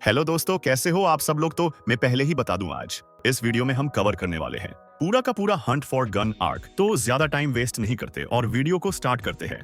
Hello दोस्तों, कैसे हो आप सब लोग। तो मैं पहले ही बता दूं, आज इस वीडियो में हम कवर करने वाले हैं पूरा का पूरा हंट फॉर गन आर्क। तो ज्यादा टाइम वेस्ट नहीं करते और वीडियो को स्टार्ट करते हैं।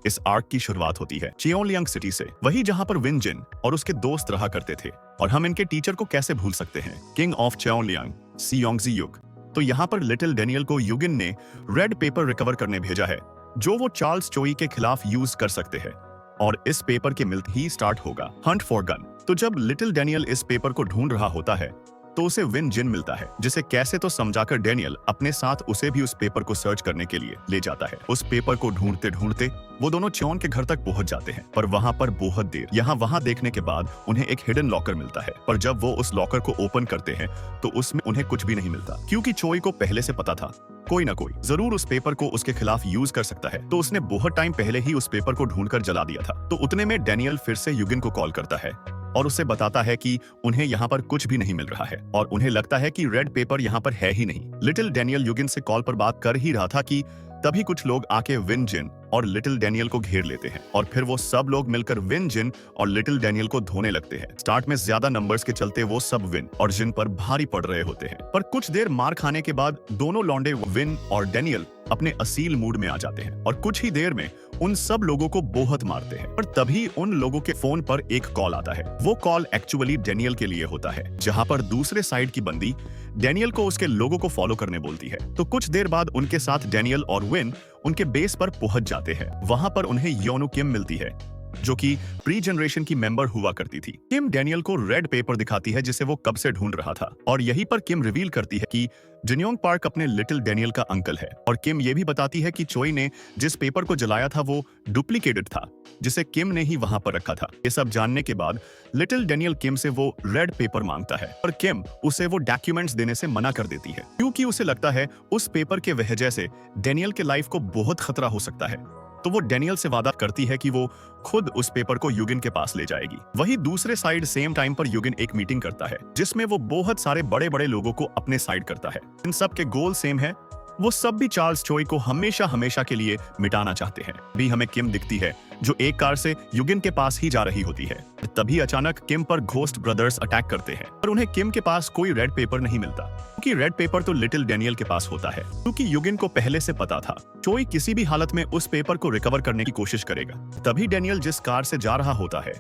इस आर्क की शुरुआत होती है चेओनलियांग सिटी से, वही जहां पर विन जिन और उसके दोस्त रहा करते थे। और हम इनके टीचर को कैसे भूल सकते हैं, किंग ऑफ चेओनलियांग सियोंगजी-युग। तो यहाँ पर लिटिल डेनियल को युगिन ने रेड पेपर रिकवर करने भेजा है, जो वो चार्ल्स चोई के खिलाफ यूज कर सकते हैं। और इस पेपर के मिलते ही स्टार्ट होगा हंट फॉर गन। तो जब लिटिल डेनियल इस पेपर को ढूंढ रहा होता है तो उसे विन जिन मिलता है, जिसे कैसे तो समझाकर डेनियल अपने साथ उसे भी उस पेपर को सर्च करने के लिए ले जाता है। उस पेपर को ढूंढते ढूंढते वो दोनों चौन के घर तक पहुंच जाते हैं, पर वहां पर बहुत देर यहाँ वहां देखने के बाद उन्हें एक हिडन लॉकर मिलता है। पर जब वो उस लॉकर को ओपन करते हैं तो उसमें उन्हें कुछ भी नहीं मिलता, क्योंकि चोई को पहले से पता था कोई ना कोई जरूर उस पेपर को उसके खिलाफ यूज कर सकता है। तो उसने बहुत टाइम पहले ही उस पेपर को ढूंढकर जला दिया था। तो उतने में डेनियल फिर से युगिन को कॉल करता है और उसे बताता है कि उन्हें यहाँ पर कुछ भी नहीं मिल रहा है और उन्हें लगता है कि रेड पेपर यहाँ पर है ही नहीं। लिटिल डेनियल युगिन से कॉल पर बात कर ही रहा था कि तभी कुछ लोग आके विन जिन और लिटिल डेनियल को घेर लेते हैं और फिर वो सब लोग मिलकर विन जिन और लिटिल डेनियल को धोने लगते हैं। स्टार्ट में ज्यादा नंबर्स के चलते वो सब विन और जिन पर भारी पड़ रहे होते हैं, पर कुछ देर मार खाने के बाद दोनों लौंडे विन और डेनियल अपने असील मूड में आ जाते हैं और कुछ ही देर में उन सब लोगों को बहुत मारते हैं। पर तभी उन लोगों के फोन पर एक कॉल आता है। वो कॉल एक्चुअली डेनियल के लिए होता है, जहां पर दूसरे साइड की बंदी डेनियल को उसके लोगों को फॉलो करने बोलती है। तो कुछ देर बाद उनके साथ डेनियल और विन उनके बेस पर पहुंच जाते हैं। वहां पर उन्हें योनु किम मिलती है, जो कि प्री जनरेशन की मेंबर हुआ करती थी। किम डेनियल को रेड पेपर दिखाती है जिसे वो कब से ढूंढ रहा था और यहीं पर किम रिवील करती है कि जिन्योंग पार्क अपने लिटिल डेनियल का अंकल है। और किम ये भी बताती है कि चोई ने जिस पेपर को जलाया था वो डुप्लीकेटेड था, जिसे किम ने ही वहां पर रखा था। ये सब जानने के बाद लिटिल डेनियल किम से वो रेड पेपर मांगता है और किम उसे वो डॉक्यूमेंट्स देने से मना कर देती है, क्योंकि उसे लगता है उस पेपर के वजह से डेनियल के लाइफ को बहुत खतरा हो सकता है। तो वो डेनियल से वादा करती है कि वो खुद उस पेपर को युगिन के पास ले जाएगी। वही दूसरे साइड सेम टाइम पर युगिन एक मीटिंग करता है, जिसमें वो बहुत सारे बड़े बड़े लोगों को अपने साइड करता है। इन सब के गोल सेम है, वो सब भी चार्ल्स चोई को हमेशा हमेशा के लिए मिटाना चाहते हैं। भी हमें किम दिखती है जो एक कार से युगिन के पास ही जा रही होती है। तभी अचानक किम पर घोस्ट ब्रदर्स अटैक करते हैं और उन्हें किम के पास कोई रेड पेपर नहीं मिलता, क्योंकि रेड पेपर तो लिटिल डेनियल के पास होता है। क्योंकि युगिन को पहले से पता था चोई किसी भी हालत में उस पेपर को रिकवर करने की कोशिश करेगा। तभी डेनियल जिस कार से जा रहा होता है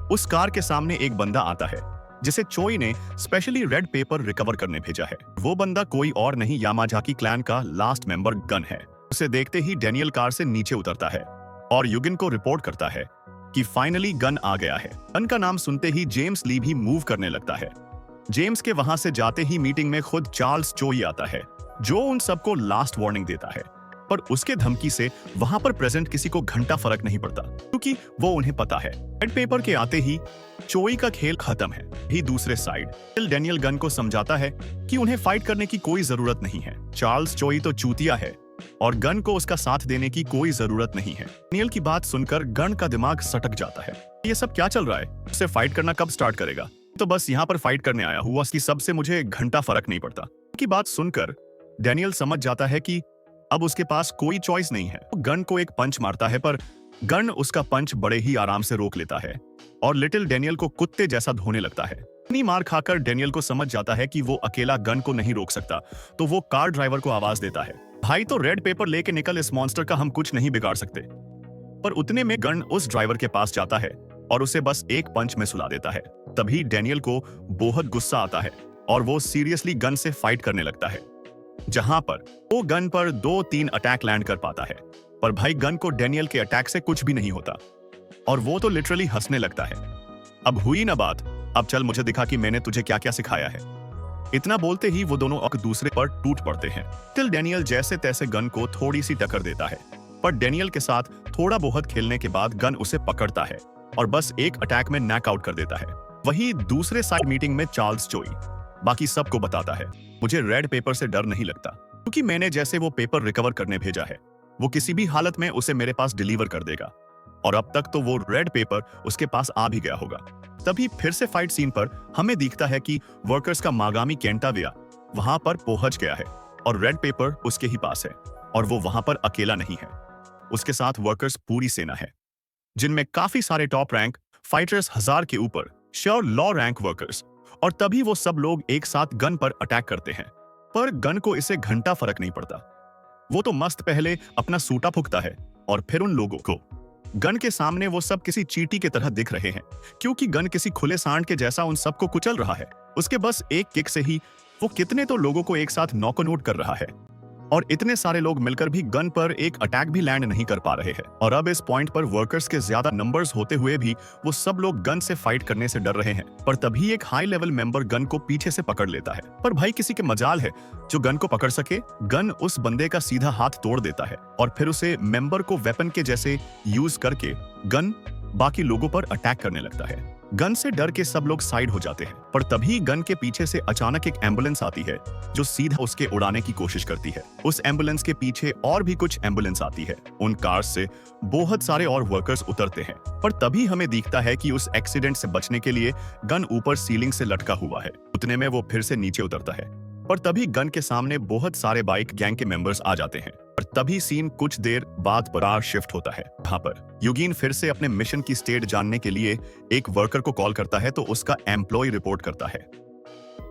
उस कार के सामने एक बंदा आता है, जिसे चोई ने स्पेशली रेड पेपर रिकवर करने भेजा है। वो बंदा कोई और नहीं, यामाजाकी क्लैन का लास्ट मेंबर गन है। उसे देखते ही डेनियल कार से नीचे उतरता है और युगिन को रिपोर्ट करता है कि फाइनली गन आ गया है। गन का नाम सुनते ही जेम्स ली भी मूव करने लगता है। जेम्स के वहां से जाते ही मीटिंग में खुद चार्ल्स चोई आता है, जो उन सबको लास्ट वार्निंग देता है। पर उसके धमकी से वहां पर प्रेजेंट किसी को घंटा फर्क नहीं पड़ता, क्योंकि वो उन्हें पता है रेड पेपर के आते ही चोई का खेल खत्म है। ही दूसरे साइड डेनियल गन को समझाता है कि उन्हें फाइट करने की कोई जरूरत नहीं है। चार्ल्स चोई तो चूतिया है और गन को उसका साथ देने की कोई जरूरत नहीं है। डेनियल की बात सुनकर गन का दिमाग सटक जाता है। ये सब क्या चल रहा है? उससे फाइट करना कब स्टार्ट करेगा? तो बस यहाँ पर फाइट करने आया हुआ, उसकी सबसे मुझे घंटा फर्क नहीं पड़ता। की बात सुनकर डेनियल समझ जाता है कि अब उसके पास कोई चॉइस नहीं है। गन को एक पंच मारता है, पर गन उसका पंच बड़े ही आराम से रोक लेता है और लिटिल डेनियल को कुत्ते जैसा धोने लगता है। इतनी मार खाकर डेनियल को समझ जाता है कि वो अकेला गन को नहीं रोक सकता, तो वो कार ड्राइवर को आवाज देता है, भाई तो रेड पेपर लेके निकल, इस मॉन्स्टर का हम कुछ नहीं बिगाड़ सकते। पर उतने में गन उस ड्राइवर के पास जाता है और उसे बस एक पंच में सुला देता है। तभी डेनियल को बहुत गुस्सा आता है और वो सीरियसली गन से फाइट करने लगता है, जहां पर वो गन पर 2-3 अटैक लैंड कर पाता है। पर भाई गन को डेनियल के अटैक से कुछ भी नहीं होता और वो तो लिटरली हंसने लगता है। अब हुई ना बात, अब चल मुझे दिखा कि मैंने तुझे क्या क्या सिखाया है। इतना बोलते ही वो दोनों एक दूसरे पर टूट पड़ते हैं। टिल डेनियल जैसे तैसे गन को थोड़ी सी टक्कर देता है, पर डेनियल के साथ थोड़ा बहुत खेलने के बाद गन उसे पकड़ता है और बस एक अटैक में नॉक आउट कर देता है। वही दूसरे साइड मीटिंग में चार्ल्स चोई बाकी सबको बताता है, मुझे रेड पेपर से डर नहीं लगता, क्योंकि मैंने जैसे वो पेपर रिकवर करने भेजा है वो किसी भी हालत में उसे मेरे पास डिलीवर कर देगा और अब तक तो वो रेड पेपर उसके पास आ भी गया होगा। तभी फिर से फाइट सीन पर हमें दिखता है कि वर्कर्स का मागामी केंटाविया वहां पर पहुंच गया है और रेड पेपर उसके ही पास है और वो वहां पर अकेला नहीं है। उसके साथ वर्कर्स पूरी सेना है, जिनमें काफी सारे टॉप रैंक फाइटर्स 1000 के ऊपर श्योर लॉ रैंक वर्कर्स। और तभी वो सब लोग एक साथ गन पर अटैक करते हैं। पर गन को इसे घंटा फर्क नहीं पड़ता। वो तो मस्त पहले अपना सूटा फूंकता है और फिर उन लोगों को। गन के सामने वो सब किसी चींटी की तरह दिख रहे हैं, क्योंकि गन किसी खुले सांड के जैसा उन सबको कुचल रहा है। उसके बस एक किक से ही वो कितने तो लोगों को एक साथ नॉक आउट कर रहा है। और इतने सारे लोग मिलकर भी गन पर एक अटैक भी लैंड नहीं कर पा रहे हैं। और अब इस पॉइंट पर वर्कर्स के ज्यादा नंबर्स होते हुए भी वो सब लोग गन से फाइट करने से डर रहे हैं। पर तभी एक हाई लेवल मेंबर गन को पीछे से पकड़ लेता है। पर भाई किसी के मजाल है जो गन को पकड़ सके। गन उस बंदे का सीधा हाथ तोड़ देता है और फिर उसे मेंबर को वेपन के जैसे यूज करके गन बाकी लोगों पर अटैक करने लगता है। गन से डर के सब लोग साइड हो जाते हैं। पर तभी गन के पीछे से अचानक एक एम्बुलेंस आती है जो सीधा उसके उड़ाने की कोशिश करती है। उस एम्बुलेंस के पीछे और भी कुछ एम्बुलेंस आती है। उन कार्स से बहुत सारे और वर्कर्स उतरते हैं। पर तभी हमें दिखता है कि उस एक्सीडेंट से बचने के लिए गन ऊपर सीलिंग से लटका हुआ है। उतने में वो फिर से नीचे उतरता है। पर तभी गन के सामने बहुत सारे बाइक गैंग के मेंबर्स आ जाते हैं। और तभी सीन कुछ देर बाद बराबर शिफ्ट होता है। यहाँ पर यूगीन फिर से अपने मिशन की स्टेट जानने के लिए एक वर्कर को कॉल करता है तो उसका एम्प्लॉय रिपोर्ट करता है।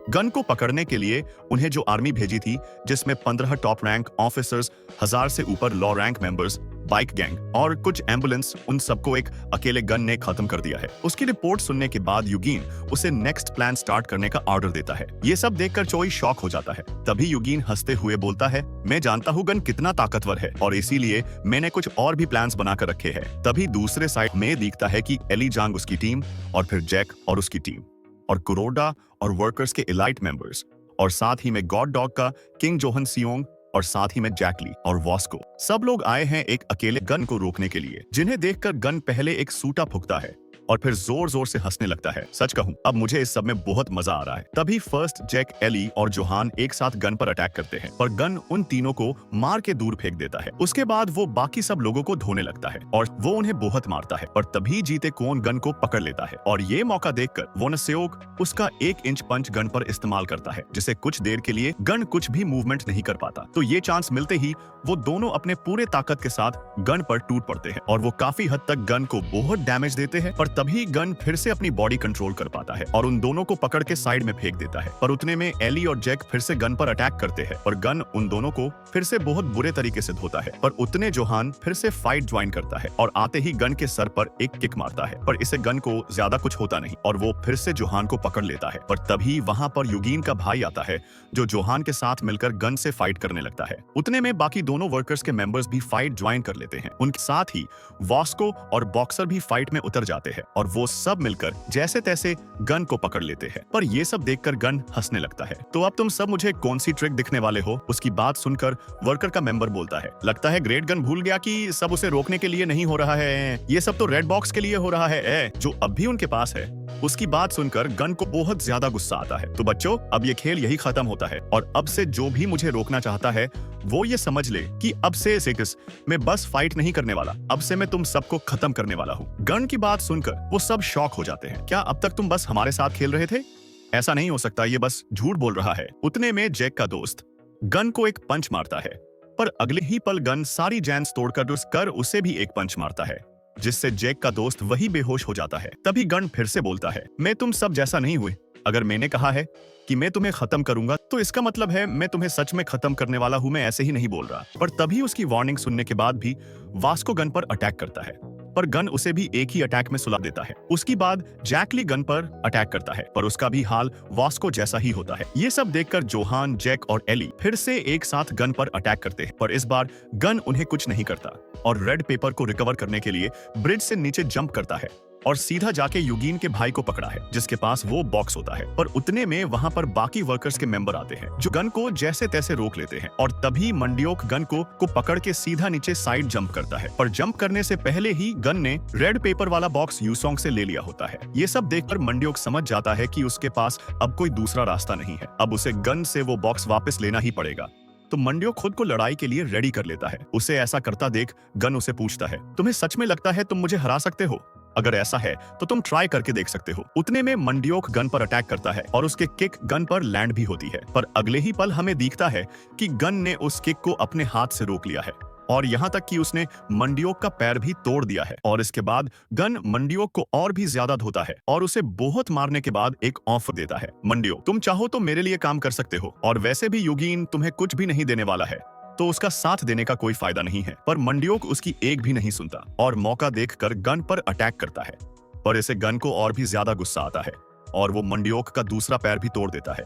गन को पकड़ने के लिए उन्हें जो आर्मी भेजी थी, जिसमें 15 टॉप रैंक ऑफिसर्स, 1000 से ऊपर law rank members, bike gang और कुछ एम्बुलेंस, उन सबको एक अकेले गन ने खत्म कर दिया है। उसकी रिपोर्ट सुनने के बाद यूगीन उसे नेक्स्ट प्लान स्टार्ट करने का ऑर्डर देता है। ये सब देखकर चोई शॉक हो जाता है। तभी यूगीन हंसते हुए बोलता है, मैं जानता हूँ गन कितना ताकतवर है और इसीलिए मैंने कुछ और भी प्लान्स बनाकर रखे हैं। तभी दूसरे साइड में दिखता है कि एली जांग उसकी टीम और फिर जैक और उसकी टीम और कुरोडा और वर्कर्स के एलाइट मेंबर्स और साथ ही में गॉड डॉग का किंग जोहन सियोंग और साथ ही में जैकली और वॉस्को, सब लोग आए हैं एक अकेले गन को रोकने के लिए। जिन्हें देखकर गन पहले एक सूटा फूंकता है और फिर जोर जोर से हंसने लगता है। सच कहूं, अब मुझे इस सब में बहुत मजा आ रहा है। तभी फर्स्ट जैक, एली और जोहान एक साथ गन पर अटैक करते हैं पर गन उन तीनों को मार के दूर फेंक देता है। उसके बाद वो बाकी सब लोगों को धोने लगता है और वो उन्हें बहुत मारता है। और तभी जीते कोन गन को पकड़ लेता है और ये मौका देखकर वोनसेओक उसका 1 इंच पंच गन पर इस्तेमाल करता है, जिससे कुछ देर के लिए गन कुछ भी मूवमेंट नहीं कर पाता। तो ये चांस मिलते ही वो दोनों अपने पूरे ताकत के साथ गन पर टूट पड़ते हैं और वो काफी हद तक गन को बहुत डैमेज देते हैं। पर तभी गन फिर से अपनी बॉडी कंट्रोल कर पाता है और उन दोनों को पकड़ के साइड में फेंक देता है। पर उतने में एली और जैक फिर से गन पर अटैक करते हैं और गन उन दोनों को फिर से बहुत बुरे तरीके से धोता है। पर उतने जोहान फिर से फाइट ज्वाइन करता है और आते ही गन के सर पर एक किक मारता है, पर इससे गन को ज्यादा कुछ होता नहीं और वो फिर से जोहान को पकड़ लेता है। पर तभी वहां पर यूगीन का भाई आता है जो जोहान के साथ मिलकर गन से फाइट करने लगता है। उतने में बाकी दोनों वर्कर्स के मेंबर्स भी फाइट ज्वाइन कर लेते हैं। उनके साथ ही वॉस्को और बॉक्सर भी फाइट में उतर जाते हैं और वो सब मिलकर जैसे तैसे गन को पकड़ लेते हैं। पर ये सब देखकर गन हंसने लगता है। तो अब तुम सब मुझे कौन सी ट्रिक दिखने वाले हो? उसकी बात सुनकर वर्कर का मेंबर बोलता है, लगता है ग्रेट गन भूल गया कि सब उसे रोकने के लिए नहीं हो रहा है, ये सब तो रेड बॉक्स के लिए हो रहा है जो अब भी उनके पास है। उसकी बात सुनकर गन को बहुत ज्यादा गुस्सा आता है। तो बच्चों, अब ये खेल यही खत्म होता है और अब से जो भी मुझे रोकना चाहता है वो ये समझ ले कि अब से मैं बस फाइट नहीं करने वाला, अब से मैं तुम सबको खत्म करने वाला हूँ। गन की बात सुनकर वो सब शॉक हो जाते हैं। क्या अब तक तुम बस हमारे साथ खेल रहे थे? ऐसा नहीं हो सकता, ये बस झूठ बोल रहा है। उतने में जैक का दोस्त गन को एक पंच मारता है, पर अगले ही पल गन सारी जैन्स तोड़कर उसे भी एक पंच मारता है, जिससे जैक का दोस्त वही बेहोश हो जाता है। तभी गन फिर से बोलता है, मैं तुम सब जैसा नहीं हुई। अगर मैंने कहा है कि मैं तुम्हें खत्म करूंगा तो इसका मतलब है मैं तुम्हें सच में खत्म करने वाला हूं, मैं ऐसे ही नहीं बोल रहा। पर तभी उसकी वार्निंग सुनने के बाद भी वास्को गन पर अटैक करता है, पर गन उसे भी एक ही अटैक में सुला देता है। उसके बाद जैकली गन पर अटैक करता है, पर उसका भी हाल वास्को जैसा ही होता है। ये सब देखकर जोहान, जैक और एली फिर से एक साथ गन पर अटैक करते हैं, पर इस बार गन उन्हें कुछ नहीं करता और रेड पेपर को रिकवर करने के लिए ब्रिज से नीचे जंप करता है और सीधा जाके यूगीन के भाई को पकड़ा है, जिसके पास वो बॉक्स होता है। पर उतने में वहां पर बाकी वर्कर्स के मेंबर आते हैं जो गन को जैसे तैसे रोक लेते हैं और तभी मंडियोक गन को पकड़ के सीधा नीचे साइड जंप करता है। पर जंप करने से पहले ही गन ने रेड पेपर वाला बॉक्स यूसोंग से ले लिया होता है। ये सब देखकर मंडियोक समझ जाता है कि उसके पास अब कोई दूसरा रास्ता नहीं है, अब उसे गन से वो बॉक्स वापस लेना ही पड़ेगा। तो मंडियोक खुद को लड़ाई के लिए रेडी कर लेता है। उसे ऐसा करता देख गन उसे पूछता है, तुम्हें सच में लगता है तुम मुझे हरा सकते हो? अगर ऐसा है तो तुम ट्राई करके देख सकते हो। उतने में मंडियोक गन पर अटैक करता है और उसके किक गन पर लैंड भी होती है, पर अगले ही पल हमें दिखता है कि गन ने उस किक को अपने हाथ से रोक लिया है और यहाँ तक कि उसने मंडियोक का पैर भी तोड़ दिया है। और इसके बाद गन मंडियोक को और भी ज्यादा धोता है और उसे बहुत मारने के बाद एक ऑफर देता है। मंडियोक, तुम चाहो तो मेरे लिए काम कर सकते हो, और वैसे भी यूगीन तुम्हें कुछ भी नहीं देने वाला है, तो उसका साथ देने का कोई फायदा नहीं है। पर मंडियोक उसकी एक भी नहीं सुनता और मौका देखकर गन पर अटैक करता है। पर इसे गन को और भी ज्यादा गुस्सा आता है और वो मंडियोक का दूसरा पैर भी तोड़ देता है।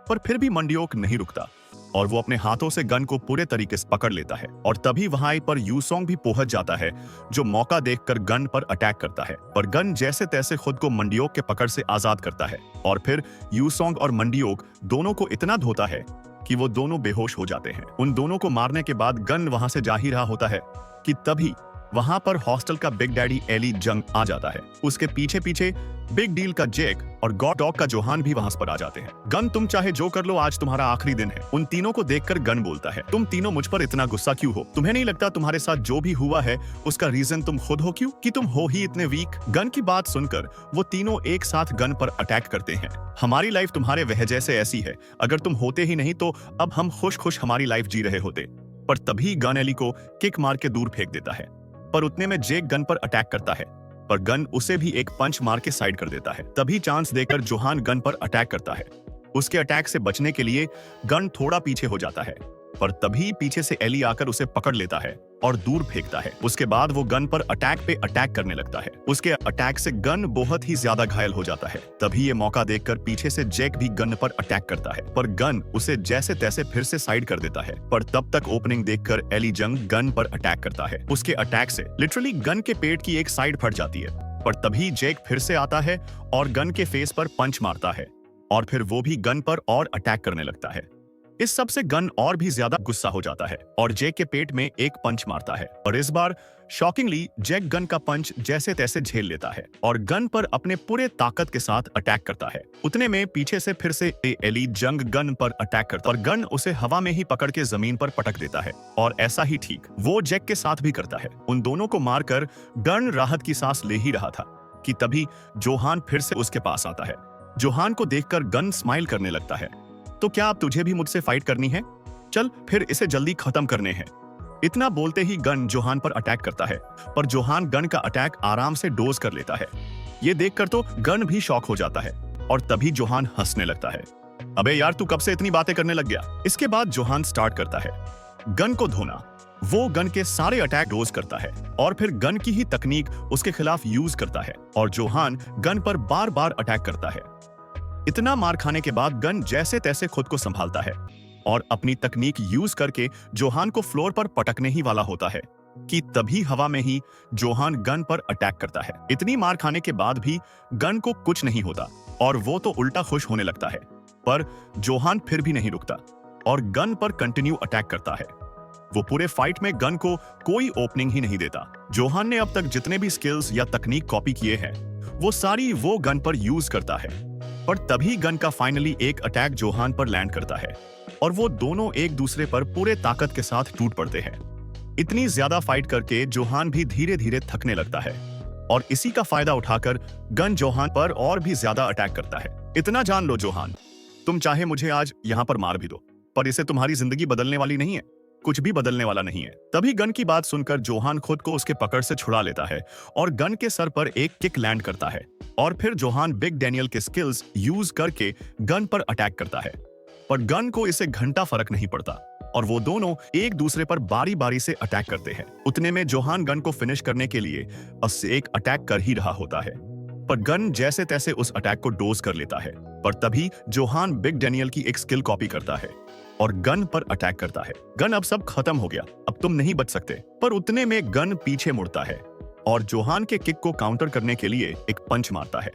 पर फिर भी मंडियोक नहीं रुकता और वो अपने हाथों से गन को पूरे तरीके से पकड़ लेता है। और तभी वहां पर यूसोंग भी पहुंच जाता है, जो मौका देखकर गन पर अटैक करता है। पर गन जैसे तैसे खुद को मंडियोक के पकड़ से आजाद करता है और फिर यूसोंग और मंडियोक दोनों को इतना धोता है कि वो दोनों बेहोश हो जाते हैं। उन दोनों को मारने के बाद गन वहां से जा ही रहा होता है कि तभी वहां पर हॉस्टल का बिग डैडी एली जंग आ जाता है। उसके पीछे पीछे बिग डील का जैक और गॉड डॉग का जोहान भी वहां पर आ जाते हैं। गन, तुम चाहे जो कर लो, आज तुम्हारा आखिरी दिन है। उन तीनों को देखकर गन बोलता है, तुम तीनों मुझ पर इतना गुस्सा क्यों हो? तुम्हें नहीं लगता तुम्हारे साथ जो भी हुआ है उसका रीजन तुम खुद हो क्यों? कि तुम हो ही इतने वीक? गन की बात सुनकर वो तीनों एक साथ गन पर अटैक करते हैं। हमारी लाइफ तुम्हारे वजह से ऐसी है, अगर तुम होते ही नहीं तो अब हम खुश खुश हमारी लाइफ जी रहे होते। पर तभी गन एली को किक मार के दूर फेंक देता है। पर उतने में जेक गन पर अटैक करता है, पर गन उसे भी एक पंच मार के साइड कर देता है। तभी चांस देकर जोहान गन पर अटैक करता है। उसके अटैक से बचने के लिए गन थोड़ा पीछे हो जाता है, पर तभी पीछे से एली आकर उसे पकड़ लेता है और दूर फेंकता है। उसके बाद वो गन पर अटैक पे अटैक करने लगता है। उसके अटैक से गन बहुत ही ज्यादा घायल हो जाता है। तभी ये मौका देखकर पीछे से जैक भी गन पर अटैक करता है, पर गन उसे जैसे तैसे फिर से साइड कर देता है। पर तब तक ओपनिंग देखकर एली जंग गन पर अटैक करता है। उसके अटैक से लिटरली गन के पेट की एक साइड फट जाती है। पर तभी जैक फिर से आता है और गन के फेस पर पंच मारता है और फिर वो भी गन पर और अटैक करने लगता है। इस सब से गन और भी ज्यादा गुस्सा हो जाता है और जैक के पेट में एक पंच मारता है। और इस बार शॉकिंगली जैक गन का पंच जैसे तैसे झेल लेता है और गन पर अपने पूरे ताकत के साथ अटैक करता है। उतने में पीछे से फिर से एली जंग गन पर अटैक करता है और गन उसे हवा में ही पकड़ के जमीन पर पटक देता है। और ऐसा ही ठीक वो जैक के साथ भी करता है। उन दोनों को मारकर गन राहत की सांस ले ही रहा था कि तभी जोहान फिर से उसके पास आता है। जोहान को देखकर गन स्माइल करने लगता है, तो क्या अब तुझे भी मुझसे फाइट करनी है? चल फिर इसे जल्दी खत्म करने हैं। इतना बोलते ही गन जोहान पर अटैक करता है, पर जोहान गन का अटैक आराम से डोज कर लेता है। ये देखकर तो गन भी शॉक हो जाता है और तभी जोहान हंसने लगता है। अबे यार, तू कब से इतनी बातें करने लग गया? इसके बाद जोहान स्टार्ट करता है गन को धोना। वो गन के सारे अटैक डोज करता है और फिर गन की ही तकनीक उसके खिलाफ यूज करता है और जोहान गन पर बार बार अटैक करता है। इतना मार खाने के बाद गन जैसे तैसे खुद को संभालता है और अपनी तकनीक यूज करके जोहान को फ्लोर पर पटकने ही वाला होता है कि तभी हवा में ही जोहान गन पर अटैक करता है। इतनी मार खाने के बाद भी गन को कुछ नहीं होता और वो तो उल्टा खुश होने लगता है। पर जोहान फिर भी नहीं रुकता और गन पर कंटिन्यू अटैक करता है। वो पूरे फाइट में गन को कोई ओपनिंग ही नहीं देता। जोहान ने अब तक जितने भी स्किल्स या तकनीक कॉपी किए हैं वो सारी वो गन पर यूज करता है। पर तभी गन का फाइनली एक अटैक जोहान पर लैंड करता है और वो दोनों एक दूसरे पर पूरे ताकत के साथ टूट पड़ते हैं। इतनी ज्यादा फाइट करके जोहान भी धीरे धीरे थकने लगता है और इसी का फायदा उठाकर गन जोहान पर और भी ज्यादा अटैक करता है। इतना जान लो जोहान, तुम चाहे मुझे आज यहाँ पर मार भी दो, पर इसे तुम्हारी जिंदगी बदलने वाली नहीं है, कुछ भी बदलने वाला नहीं है। तभी गन की बात सुनकर जोहान खुद को उसके पकड़ से छुड़ा लेता है और गन के सर पर एक किक लैंड करता है और फिर जोहान बिग डैनियल के स्किल्स यूज करके गन पर अटैक करता है। पर गन को इसे घंटा फर्क नहीं पड़ता और वो दोनों एक दूसरे पर बारी बारी से अटैक करते हैं। उतने में जोहान गन को फिनिश करने के लिए उससे एक अटैक कर ही रहा होता है, पर गन जैसे तैसे उस अटैक को डोज कर लेता है। पर तभी जोहान बिग डैनियल की एक स्किल कॉपी करता है और गन पर अटैक करता है। गन, अब सब खत्म हो गया, अब तुम नहीं बच सकते। पर उतने में गन पीछे मुड़ता है और जोहान के किक को काउंटर करने के लिए एक पंच मारता है।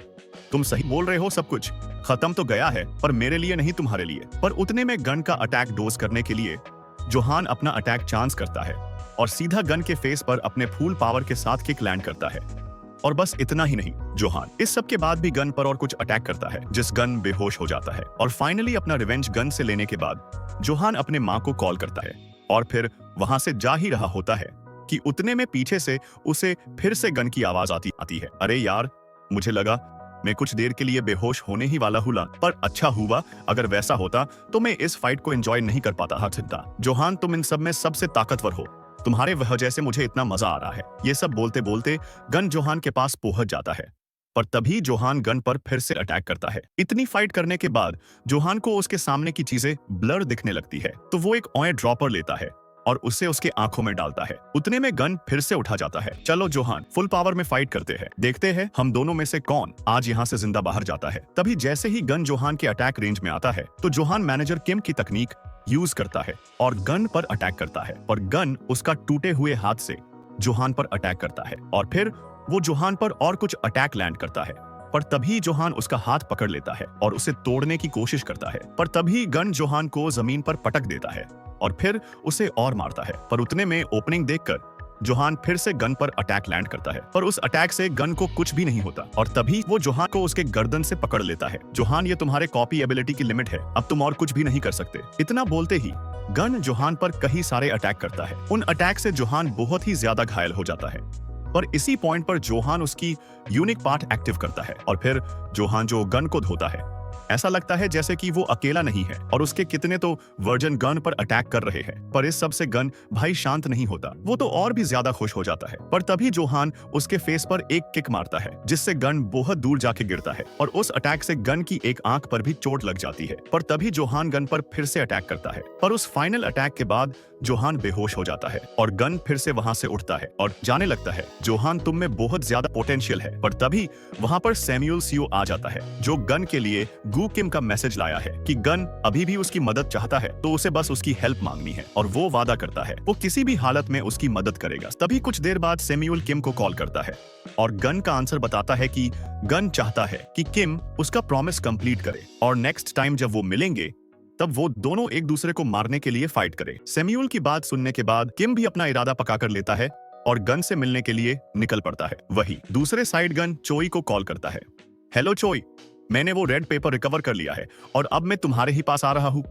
तुम सही बोल रहे हो, सब कुछ खत्म तो गया है, पर मेरे लिए नहीं, तुम्हारे लिए। पर उतने में गन का अटैक डोज करने के लिए जोहान अपना अटैक चांस करता है और सीधा गन के फेस पर अपने फुल पावर के साथ किक लैंड करता है। और बस इतना ही नहीं, जोहान इस सब के बाद भी गन पर और कुछ अटैक करता है, जिस गन बेहोश हो जाता है। और फाइनली अपना रिवेंज गन से लेने के बाद जोहान अपने माँ को कॉल करता है और फिर वहां से जा ही रहा होता है कि उतने में पीछे से उसे फिर से गन की आवाज आती है। अरे यार, मुझे लगा मैं कुछ देर के लिए बेहोश होने ही वाला हूँ, पर अच्छा हुआ, अगर वैसा होता तो मैं इस फाइट को एंजॉय नहीं कर पाता। हाँ चिंता, जोहान तुम इन सब में सबसे ताकतवर हो, तुम्हारे वजह से मुझे इतना मजा आ रहा है। ये सब बोलते बोलते गन जोहान के पास पहुंच जाता है, पर तभी जोहान गन पर फिर से अटैक करता है। इतनी फाइट करने के बाद जोहान को उसके सामने की चीजें ब्लर दिखने लगती है, तो वो एक ऑय ड्रॉपर लेता है और उसे उसके आंखों में डालता है। उतने में गन फिर से उठा जाता है। चलो जोहान, फुल पावर में फाइट करते हैं, देखते हैं हम दोनों में से कौन आज यहाँ से जिंदा बाहर जाता है। तभी जैसे ही गन जोहान के अटैक रेंज में आता है तो जोहान मैनेजर किम की तकनीक यूज करता है और गन पर अटैक करता है, और गन उसका टूटे हुए हाथ से जोहान पर अटैक करता है, और फिर वो जोहान पर और कुछ अटैक लैंड करता है। पर तभी जोहान उसका हाथ पकड़ लेता है और उसे तोड़ने की कोशिश करता है, पर तभी गन जोहान को जमीन पर पटक देता है और फिर उसे और मारता है। पर उतने में ओपनिंग देखकर जोहान फिर से गन पर अटैक लैंड करता है, पर उस अटैक से गन को कुछ भी नहीं होता, और तभी वो जोहान को उसके गर्दन से पकड़ लेता है। जोहान, ये तुम्हारे कॉपी एबिलिटी की लिमिट है, अब तुम और कुछ भी नहीं कर सकते। इतना बोलते ही गन जोहान पर कई सारे अटैक करता है। उन अटैक से जोहान बहुत ही ज्यादा घायल हो जाता है, पर इसी पॉइंट पर जोहान उसकी यूनिक पार्ट एक्टिव करता है और फिर जोहान जो गन को धोता है, ऐसा लगता है जैसे कि वो अकेला नहीं है और उसके कितने तो वर्जन गन पर अटैक कर रहे हैं। पर इस सब से गन भाई शांत नहीं होता, वो तो और भी ज्यादा खुश हो जाता है। पर तभी जोहान उसके फेस पर एक किक मारता है जिससे गन बहुत दूर जाके गिरता है, और उस अटैक से गन की एक आंख पर भी चोट लग जाती है। पर तभी जोहान गन पर फिर से अटैक करता है, पर उस फाइनल अटैक के बाद जोहान बेहोश हो जाता है और गन फिर से वहां से उठता है और जाने लगता है, जोहान तुम में बहुत ज्यादा पोटेंशियल है। पर तभी वहां पर सैमुअल सियो आ जाता है, जो गन के लिए गू किम का मैसेज लाया है कि गन अभी भी उसकी मदद चाहता है, तो उसे बस उसकी हेल्प मांगनी है, और वो वादा करता है वो किसी भी हालत में उसकी मदद करेगा। तभी कुछ देर बाद सैमुअल किम को कॉल करता है और गन का आंसर बताता है कि गन चाहता है कि किम उसका प्रॉमिस कंप्लीट करे, और नेक्स्ट टाइम जब वो मिलेंगे तब वो दोनों एक दूसरे को मारने के लिए फाइट करे। सैमुअल की बात सुनने के बाद किम भी अपना इरादा पक्का कर लेता है और गन से मिलने के लिए निकल पड़ता है। वही दूसरे साइड गन चोई को कॉल करता है। हेलो चोई, मैंने वो रेड पेपर रिकवर कर लिया है और अब मैं तुम्हारे ही पास आ रहा हूँ।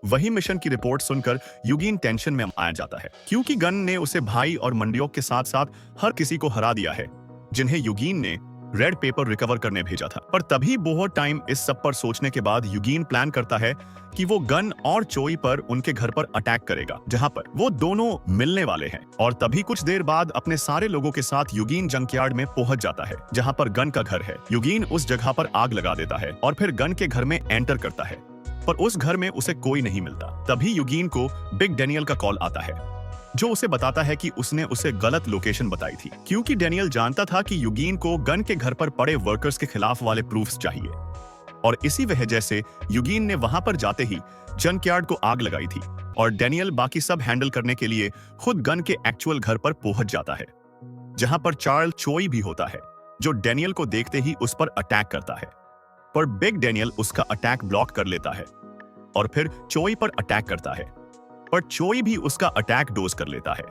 वही मिशन की रिपोर्ट सुनकर युगिन टेंशन में आ जाता है, क्योंकि गन ने उसे भाई और मंडियोक के साथ साथ हर किसी को हरा दिया है जिन्हें युगिन ने रेड पेपर रिकवर करने भेजा था। पर तभी बहुत टाइम इस सब पर सोचने के बाद युगिन प्लान करता है कि वो गन और चोई पर उनके घर पर अटैक करेगा, जहां पर वो दोनों मिलने वाले हैं। और तभी कुछ देर बाद अपने सारे लोगों के साथ युगिन जंकयार्ड में पहुंच जाता है, जहां पर गन का घर है। युगिन उस जगह पर आग लगा देता है और फिर गन के घर में एंटर करता है, पर उस घर में उसे कोई नहीं मिलता। तभी युगिन को बिग डैनियल का कॉल आता है, जो उसे बताता है कि उसने उसे गलत लोकेशन बताई थी, क्योंकि डैनियल जानता था कि युगिन को गन के घर पर पड़े वर्कर्स के खिलाफ वाले प्रूफ्स चाहिए, और इसी वजह से युगिन ने वहां पर जाते ही जंकयार्ड को आग लगाई थी, और डैनियल बाकी सब हैंडल करने के लिए खुद गन के एक्चुअल घर पर पहुंच जाता है, जहां पर चार्ल चोई भी होता है, जो डैनियल को देखते ही उस पर अटैक करता है। पर बिग डैनियल उसका अटैक ब्लॉक कर लेता है और फिर चोई पर अटैक करता है, पर चोई भी उसका अटैक डोज कर लेता है।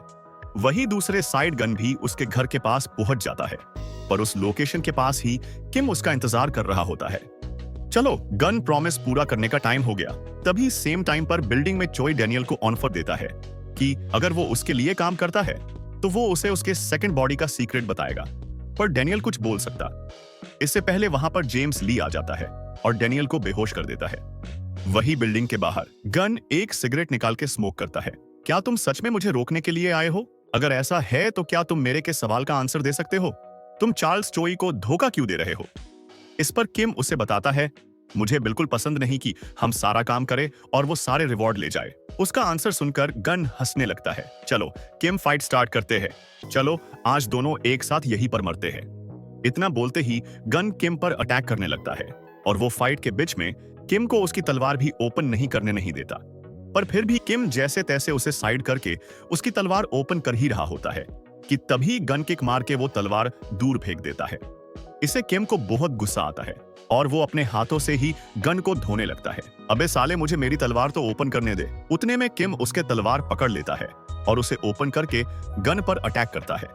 वही दूसरे साइड गन भी उसके घर के पास पहुंच जाता है, पर उस लोकेशन के पास ही किम उसका इंतजार कर रहा होता है। चलो, गन प्रॉमिस पूरा करने का टाइम हो गया। तभी सेम टाइम पर बिल्डिंग में चोई डैनियल को ऑफर देता है कि अगर वो उसके लिए काम करता है तो वो उसे उसके सेकंड बॉडी का सीक्रेट बताएगा, पर डैनियल कुछ बोल सकता। इससे पहले वहां पर जेम्स ली आ जाता है और डैनियल को बेहोश कर देता है। वही बिल्डिंग के बाहर गन एक सिगरेट निकाल के स्मोक करता है। क्या तुम सच में मुझे रोकने के लिए आए हो? अगर ऐसा है तो क्या तुम मेरे के सवाल का आंसर दे सकते हो? तुम चार्ल्स चोई को धोखा क्यों दे रहे हो? इस पर किम उसे बताता है, मुझे बिल्कुल पसंद नहीं कि हम सारा काम करें और वो सारे रिवॉर्ड ले जाए। उसका आंसर सुनकर गन हंसने लगता है। चलो किम, फाइट स्टार्ट करते हैं। चलो आज दोनों एक साथ यहीं पर मरते हैं। इतना बोलते ही गन किम पर अटैक करने लगता है, और वो फाइट के बीच में किम को उसकी तलवार भी ओपन नहीं करने नहीं देता। पर फिर भी किम जैसे तैसे उसे साइड करके उसकी तलवार ओपन कर ही रहा होता है कि तभी गन किक मार के वो तलवार दूर फेंक देता है। इससे किम को बहुत गुस्सा आता है और वो अपने हाथों से ही गन को धोने लगता है। अबे साले, मुझे मेरी तलवार तो ओपन करने दे। उतने में किम उसके तलवार पकड़ लेता है और उसे ओपन करके गन पर अटैक करता है,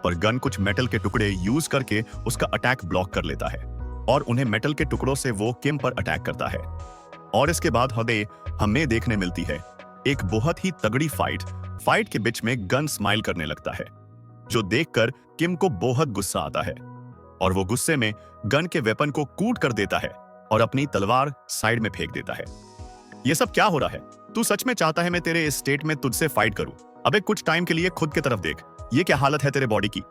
पर गन कुछ मेटल के टुकड़े यूज करके उसका अटैक ब्लॉक कर लेता है और उन्हें मेटल के टुकड़ों से वो किम पर अटैक करता है। और इसके बाद हमें देखने मिलती है एक बहुत ही तगड़ी फाइट के बीच में गन स्माइल करने लगता है, जो देखकर किम को बहुत गुस्सा आता है और वो गुस्से में गन के वेपन को कूट कर देता है और अपनी तलवार साइड में फेंक देता है। ये सब क्या हो रहा है? तू सच में चाहता है मैं तेरे इस स्टेट में तुझसे फाइट करूं? अबे कुछ टाइम के लिए खुद की तरफ देख, ये क्या हालत है तेरे बॉडी की।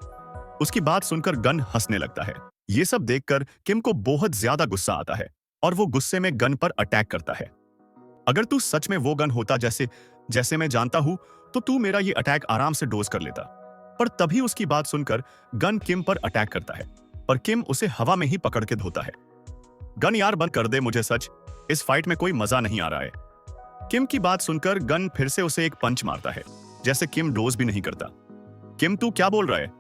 उसकी बात सुनकर गन हंसने लगता है। ये सब देखकर किम को बहुत ज्यादा गुस्सा आता है और वो गुस्से में गन पर अटैक करता है। अगर तू सच में वो गन होता जैसे जैसे मैं जानता हूं, तो तू मेरा ये अटैक आराम से डोज कर लेता। पर तभी उसकी बात सुनकर गन किम पर अटैक करता है, पर किम उसे हवा में ही पकड़ के धोता है। गन यार बंद कर दे मुझे, सच इस फाइट में कोई मजा नहीं आ रहा है। किम की बात सुनकर गन फिर से उसे एक पंच मारता है, जैसे किम डोज भी नहीं करता। किम तू क्या बोल रहा है?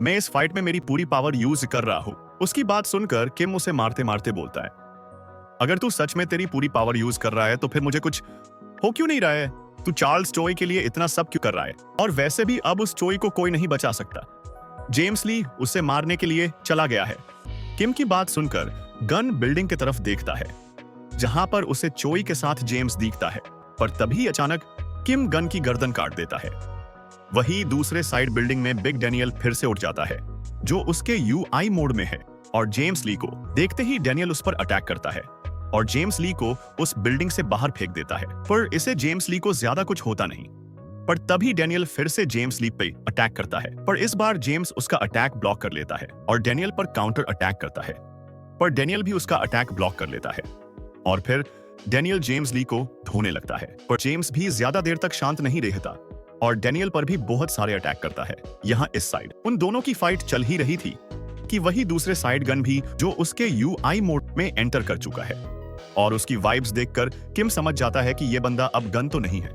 मैं इस फाइट में मेरी पूरी पावर यूज कर रहा हूं। उसकी बात सुनकर किम उसे मारते मारते बोलता है, अगर तू सच में तेरी पूरी पावर यूज कर रहा है तो फिर मुझे कुछ हो क्यों नहीं रहा है? तू चार्ल्स चोई के लिए इतना सब क्यों कर रहा है? और वैसे भी अब उस चोई को कोई नहीं बचा सकता। जेम्स ली उसे मारने के लिए चला गया है। किम की बात सुनकर गन बिल्डिंग की तरफ देखता है, जहां पर उसे चोई के साथ जेम्स दिखता है। पर तभी अचानक किम गन की गर्दन काट देता है। वही दूसरे साइड बिल्डिंग में बिग डैनियल फिर से उठ जाता है, जो उसके यूआई मोड में है, और जेम्स ली को देखते ही डैनियल उस पर अटैक करता है और जेम्स ली को उस बिल्डिंग से बाहर फेंक देता है। पर इसे जेम्स ली को ज्यादा कुछ होता नहीं। पर तभी डैनियल फिर से जेम्स ली पे अटैक करता है, पर इस बार जेम्स उसका अटैक ब्लॉक कर लेता है और डैनियल पर काउंटर अटैक करता है। पर डैनियल भी उसका अटैक ब्लॉक कर लेता है और फिर डैनियल जेम्स ली को धोने लगता है। पर जेम्स भी ज्यादा देर तक शांत नहीं रहता और डैनियल पर भी बहुत सारे अटैक करता है। यहाँ इस साइड उन दोनों की फाइट चल ही रही थी कि वही दूसरे साइड गन भी जो उसके यूआई मोड में एंटर कर चुका है, और उसकी वाइब्स देखकर किम समझ जाता है कि ये बंदा अब गन तो नहीं है,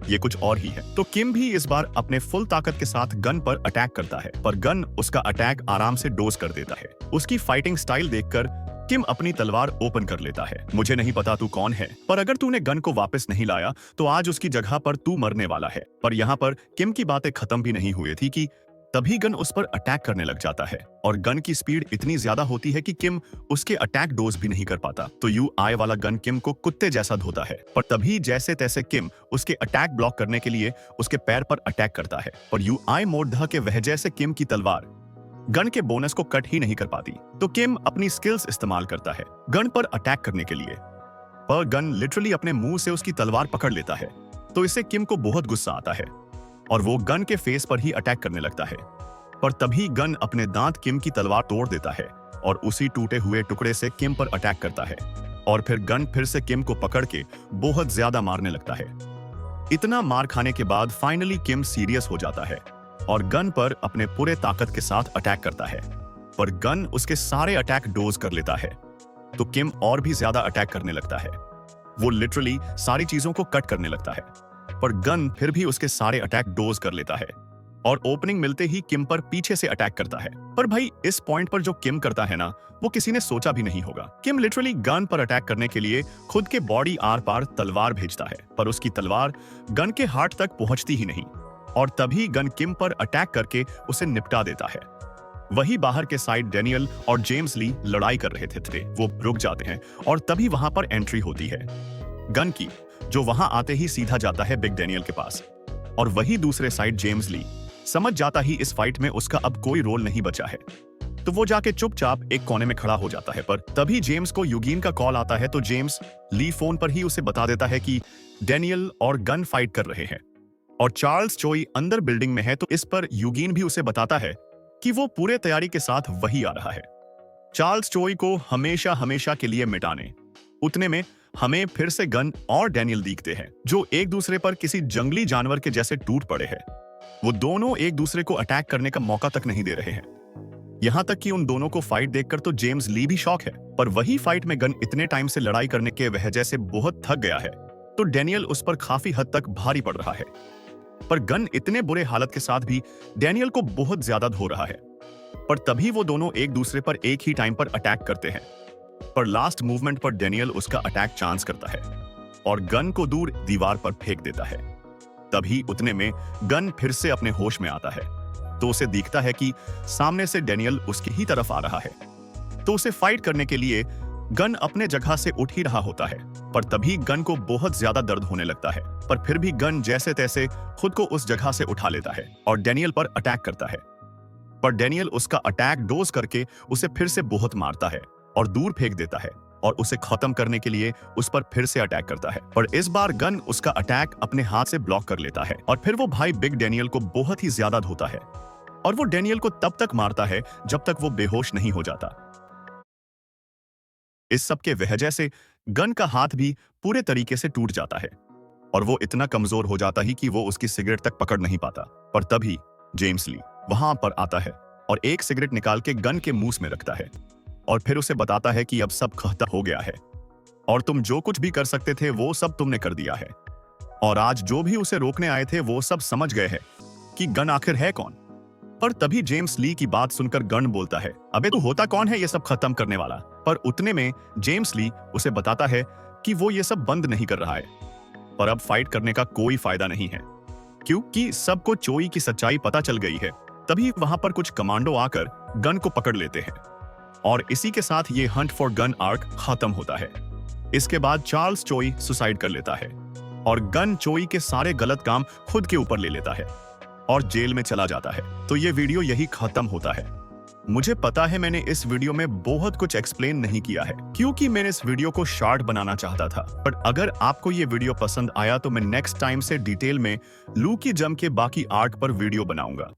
ये कुछ और ही है। तो किम भी इस बार अपने फुल ताकत के साथ गन पर अटैक करता है, पर गन उसका अटैक आराम से डोज कर देता है। उसकी फाइटिंग स्टाइल देखकर किम अपनी तलवार ओपन कर लेता है। मुझे नहीं पता तू कौन है, पर अगर तूने गन को वापस नहीं लाया तो आज उसकी जगह पर तू मरने वाला है। पर यहाँ पर किम की बातें खत्म भी नहीं हुई थी कि तभी गन उस पर अटैक करने लग जाता है और गन की स्पीड इतनी ज्यादा होती है कि किम उसके अटैक डोज भी नहीं कर पाता। तो यूआई वाला गन किम को कुत्ते जैसा धोता है। पर तभी जैसे तैसे किम उसके अटैक ब्लॉक करने के लिए उसके पैर पर अटैक करता है, और यूआई मोड ध के वजह से किम की तलवार गन के बोनस को कट ही नहीं कर पाती। तो किम अपनी स्किल्स इस्तेमाल करता है गन पर अटैक करने के लिए, पर गन लिटरली अपने मुंह से उसकी तलवार पकड़ लेता है। तो इससे किम को बहुत गुस्सा आता है और वो गन के फेस पर ही अटैक करने लगता है। पर तभी गन अपने दांत किम की तलवार तोड़ देता है और उसी टूटे हुए टुकड़े से किम पर अटैक करता है, और फिर गन फिर से किम को पकड़ के बहुत ज्यादा मारने लगता है। इतना मार खाने के बाद फाइनली किम सीरियस हो जाता है और गन पर अपने पूरे ताकत के साथ अटैक करता है, पर गन उसके सारे अटैक डोज कर लेता है। तो किम और भी ज्यादा अटैक करने लगता है। वो लिटरली सारी चीजों को कट करने लगता है, पर गन फिर भी उसके सारे अटैक डोज कर लेता है और ओपनिंग मिलते ही किम पर पीछे से अटैक करता है। पर भाई इस पॉइंट पर जो किम करता है ना, वो किसी ने सोचा भी नहीं होगा। किम लिटरली गन पर अटैक करने के लिए खुद के बॉडी आर पार तलवार भेजता है, पर उसकी तलवार गन के हार्ट तक पहुंचती ही नहीं, और तभी गन किम पर अटैक करके उसे निपटा देता है। वही बाहर के साइड डैनियल और जेम्स ली लड़ाई कर रहे थे। वो रुक जाते हैं और तभी वहां पर एंट्री होती है गन की, जो वहां आते ही सीधा जाता है बिग डैनियल के पास। और वही दूसरे साइड जेम्स ली समझ जाता ही इस फाइट में उसका अब कोई रोल नहीं बचा है, तो वो जाके चुपचाप एक कोने में खड़ा हो जाता है। पर तभी जेम्स को यूगीन का कॉल आता है, तो जेम्स ली फोन पर ही उसे बता देता है कि डैनियल और गन फाइट कर रहे हैं और चार्ल्स चोई अंदर बिल्डिंग में है। तो इस पर यूगीन भी उसे बताता है कि वो पूरे तैयारी के साथ वही आ रहा है, चार्ल्स चोई को हमेशा हमेशा के लिए मिटाने। उतने में हमें फिर से गन और डैनियल दिखते हैं, जो एक दूसरे पर किसी जंगली जानवर के जैसे टूट पड़े हैं। वो दोनों एक दूसरे को अटैक करने का मौका तक नहीं दे रहे हैं। यहां तक कि उन दोनों को फाइट देखकर तो जेम्स ली भी शॉक है। पर वही फाइट में गन इतने टाइम से लड़ाई करने के वजह से बहुत थक गया है, तो डैनियल उस पर काफी हद तक भारी पड़ रहा है। पर गन इतने बुरे हालत के साथ भी डैनियल को बहुत ज्यादा धो रहा है। पर तभी वो दोनों एक दूसरे पर एक ही टाइम पर अटैक करते हैं, पर लास्ट मूवमेंट पर डैनियल उसका अटैक चांस करता है और गन को दूर दीवार पर फेंक देता है। तभी उतने में गन फिर से अपने होश में आता है, तो उसे दिखता है कि सामने से डैनियल उसकी ही तरफ आ रहा है। तो उसे फाइट करने के लिए गन अपने जगह से उठ ही रहा होता है, पर तभी गन को बहुत ज्यादा दर्द होने लगता है। पर फिर भी गन जैसे तैसे खुद को उस जगह से उठा लेता है और डैनियल पर अटैक करता है। पर डैनियल उसका अटैक डोज करके उसे फिर से बहुत मारता है और दूर फेंक देता है। और उसे खत्म करने के लिए उस पर फिर से अटैक करता है। पर इस बार गन उसका अटैक अपने हाथ से ब्लॉक कर लेता है और फिर वो भाई बिग डैनियल को बहुत ही ज्यादा धोता है और वो डैनियल को तब तक मारता है जब तक वो बेहोश नहीं हो जाता। इस सब के वजह से गन का हाथ भी पूरे तरीके से टूट जाता है और वो इतना कमजोर हो जाता है कि वो उसकी सिगरेट तक पकड़ नहीं पाता। पर तभी जेम्स ली वहां पर आता है और एक सिगरेट निकाल के गन के मुंह में रखता है और फिर उसे बताता है कि अब सब खत्म हो गया है और तुम जो कुछ भी कर सकते थे वो सब तुमने कर दिया है और आज जो भी उसे रोकने आए थे वो सब समझ गए हैं कि गन आखिर है कौन। पर तभी जेम्स ली की बात सुनकर गन बोलता है, अबे तू होता कौन है ये सब खत्म करने वाला। पर उतने में जेम्स ली उसे बताता है कि वो ये सब बंद नहीं कर रहा है पर अब फाइट करने का कोई फायदा नहीं है क्योंकि सबको चोई की सच्चाई पता चल गई है। तभी वहां पर कुछ कमांडो आकर गन को पकड़ लेते हैं और इसी के साथ ये हंट फॉर गन आर्क खत्म होता है। इसके बाद चार्ल्स चोई सुसाइड कर लेता है और गन चोई के सारे गलत काम खुद के ऊपर ले लेता है और जेल में चला जाता है। तो ये वीडियो यही खत्म होता है। मुझे पता है मैंने इस वीडियो में बहुत कुछ एक्सप्लेन नहीं किया है क्योंकि मैंने इस वीडियो को शॉर्ट बनाना चाहता था। बट अगर आपको ये वीडियो पसंद आया तो मैं नेक्स्ट टाइम से डिटेल में लू की जम के बाकी आर्क पर वीडियो बनाऊंगा।